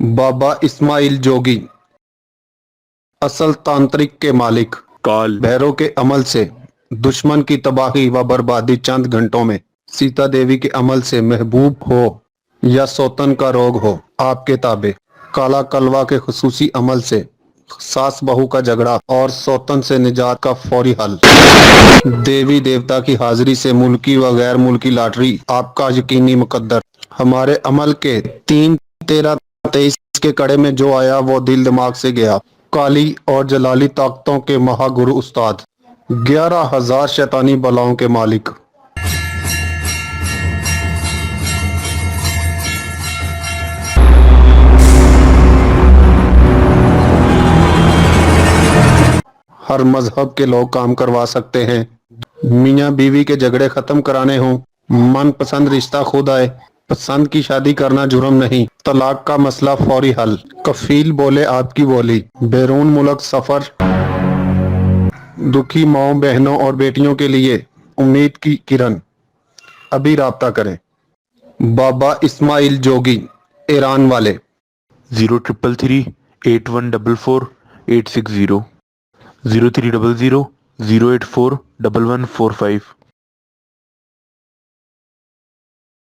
बाबा इस्माइल जोगी, असल तांत्रिक के मालिक, काल, भैरव के अमल से दुश्मन की तबाही व बर्बादी चंद घंटों में, सीता देवी के अमल से महबूब हो या सौतन का रोग हो आपके ताबे, काला कलवा के खुसूसी अमल से सास बहू का झगड़ा और सौतन से निजात का फौरी हल, देवी देवता की हाजिरी से मुल्की व गैर मुल्की लॉटरी आपका यकीनी मुकद्दर। हमारे अमल के 3-13-23 के कड़े में जो आया वो दिल दिमाग से गया। काली और जलाली ताकतों के महागुरु उस्ताद, 11,000 शैतानी बलाओं के मालिक। हर मजहब के लोग काम करवा सकते हैं। मियाँ बीवी के झगड़े खत्म कराने हों, मनपसंद रिश्ता खुद आए, पसंद की शादी करना जुर्म नहीं, तलाक का मसला फौरी हल, कफील बोले आपकी बोली, बैरून मुल्क सफर, दुखी माओ बहनों और बेटियों के लिए उम्मीद की किरण। अभी राब्ता करें। बाबा इस्माइल जोगी, ईरान वाले। 03338144 860 0300 084 1145।